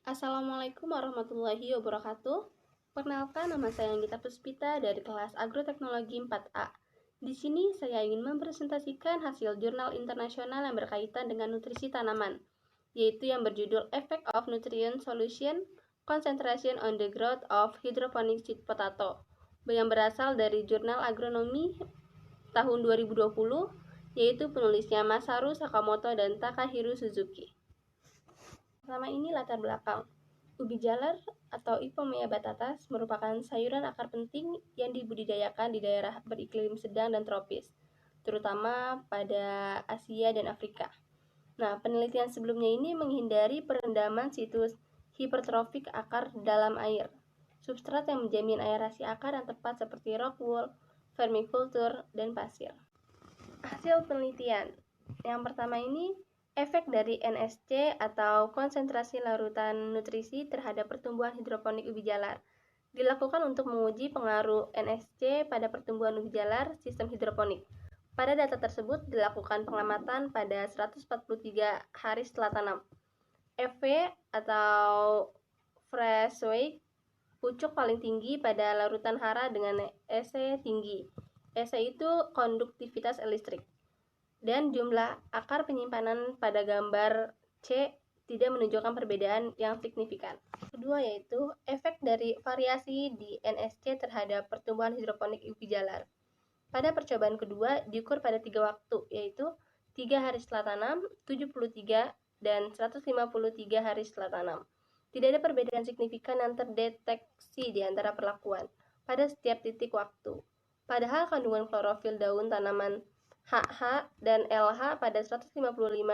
Assalamualaikum warahmatullahi wabarakatuh. Perkenalkan, nama saya Anggita Puspita dari kelas Agroteknologi 4A. Di sini saya ingin mempresentasikan hasil jurnal internasional yang berkaitan dengan nutrisi tanaman, yaitu yang berjudul Effect of Nutrient Solution Concentration on the Growth of Hydroponic Sweet Potato, yang berasal dari Jurnal Agronomi tahun 2020, yaitu penulisnya Masaru Sakamoto dan Takahiro Suzuki. Pertama ini latar belakang. Ubi jalar atau Ipomoea batatas merupakan sayuran akar penting yang dibudidayakan di daerah beriklim sedang dan tropis, terutama pada Asia dan Afrika. Nah, penelitian sebelumnya ini menghindari perendaman situs hipertrofik akar dalam air, substrat yang menjamin aerasi akar yang tepat seperti rock wool, vermiculture, dan pasir. Hasil penelitian yang pertama ini, efek dari NSC atau konsentrasi larutan nutrisi terhadap pertumbuhan hidroponik ubi jalar dilakukan untuk menguji pengaruh NSC pada pertumbuhan ubi jalar sistem hidroponik. Pada data tersebut dilakukan pengamatan pada 143 hari setelah tanam. FV atau fresh weight pucuk paling tinggi pada larutan hara dengan EC tinggi. EC itu konduktivitas listrik. Dan jumlah akar penyimpanan pada gambar C tidak menunjukkan perbedaan yang signifikan. Kedua yaitu efek dari variasi di NSC terhadap pertumbuhan hidroponik ubi jalar. Pada percobaan kedua diukur pada 3 waktu, yaitu 3 hari setelah tanam, 73, dan 153 hari setelah tanam. Tidak ada perbedaan signifikan yang terdeteksi di antara perlakuan pada setiap titik waktu. Padahal kandungan klorofil daun tanaman HH dan LH pada 155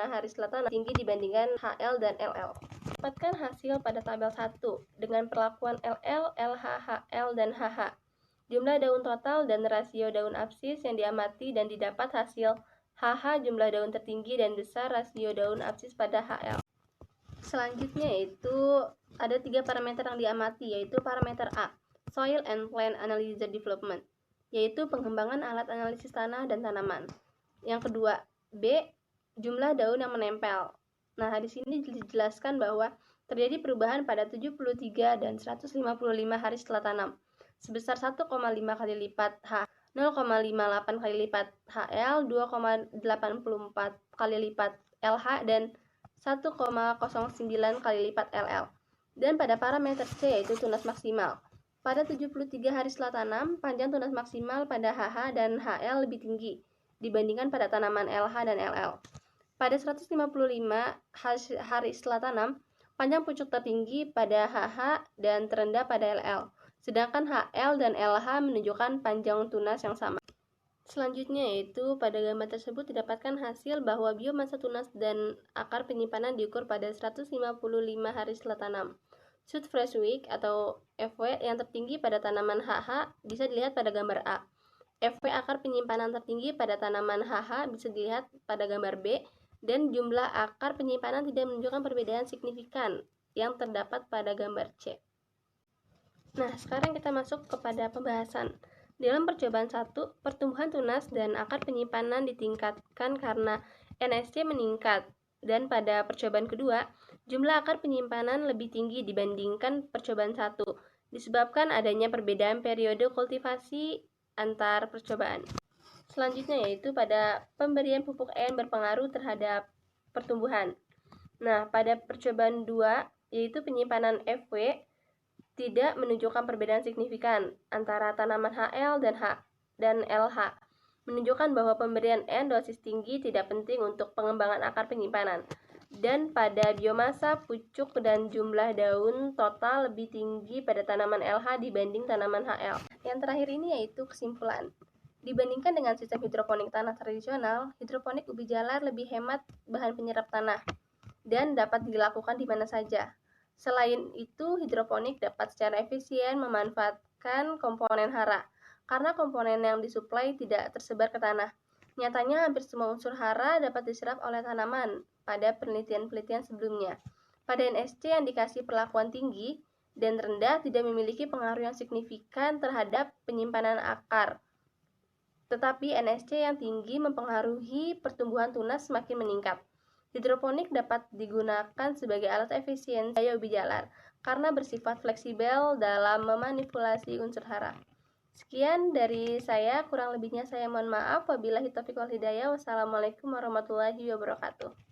hari setelah tanam tinggi dibandingkan HL dan LL. Dapatkan hasil pada tabel 1 dengan perlakuan LL, LH, HL, dan HH. Jumlah daun total dan rasio daun absis yang diamati dan didapat hasil HH jumlah daun tertinggi dan besar rasio daun absis pada HL. Selanjutnya yaitu ada 3 parameter yang diamati, yaitu parameter A, Soil and Plant Analyzer Development, yaitu pengembangan alat analisis tanah dan tanaman. Yang kedua, B, jumlah daun yang menempel. Nah, di sini dijelaskan bahwa terjadi perubahan pada 73 dan 155 hari setelah tanam, sebesar 1,5 kali lipat H, 0,58 kali lipat HL, 2,84 kali lipat LH, dan 1,09 kali lipat LL. Dan pada parameter C yaitu tunas maksimal. Pada 73 hari setelah tanam, panjang tunas maksimal pada HH dan HL lebih tinggi dibandingkan pada tanaman LH dan LL. Pada 155 hari setelah tanam, panjang pucuk tertinggi pada HH dan terendah pada LL, sedangkan HL dan LH menunjukkan panjang tunas yang sama. Selanjutnya yaitu pada gambar tersebut didapatkan hasil bahwa biomasa tunas dan akar penyimpanan diukur pada 155 hari setelah tanam. Shoot fresh weight atau FW yang tertinggi pada tanaman HH bisa dilihat pada gambar A. FW akar penyimpanan tertinggi pada tanaman HH bisa dilihat pada gambar B, dan jumlah akar penyimpanan tidak menunjukkan perbedaan signifikan yang terdapat pada gambar C. Nah, sekarang kita masuk kepada pembahasan. Dalam percobaan 1, pertumbuhan tunas dan akar penyimpanan ditingkatkan karena NSC meningkat, dan pada percobaan kedua, jumlah akar penyimpanan lebih tinggi dibandingkan percobaan 1, disebabkan adanya perbedaan periode kultivasi antar percobaan. Selanjutnya yaitu pada pemberian pupuk N berpengaruh terhadap pertumbuhan. Nah, pada percobaan 2, yaitu penyimpanan FW, tidak menunjukkan perbedaan signifikan antara tanaman HL dan LH, menunjukkan bahwa pemberian N dosis tinggi tidak penting untuk pengembangan akar penyimpanan. Dan pada biomasa pucuk dan jumlah daun total lebih tinggi pada tanaman LH dibanding tanaman HL. Yang terakhir ini yaitu kesimpulan. Dibandingkan dengan sistem hidroponik tanah tradisional, hidroponik ubi jalar lebih hemat bahan penyerap tanah dan dapat dilakukan di mana saja. Selain itu, hidroponik dapat secara efisien memanfaatkan komponen hara, karena komponen yang disuplai tidak tersebar ke tanah. Nyatanya, hampir semua unsur hara dapat diserap oleh tanaman pada penelitian-penelitian sebelumnya. Pada NSC yang dikasih perlakuan tinggi dan rendah tidak memiliki pengaruh yang signifikan terhadap penyimpanan akar. Tetapi NSC yang tinggi mempengaruhi pertumbuhan tunas semakin meningkat. Hidroponik dapat digunakan sebagai alat efisiensi daya ubi jalar karena bersifat fleksibel dalam memanipulasi unsur hara. Sekian dari saya, kurang lebihnya saya mohon maaf. Wabillahi taufiq wal hidayah. Wassalamualaikum warahmatullahi wabarakatuh.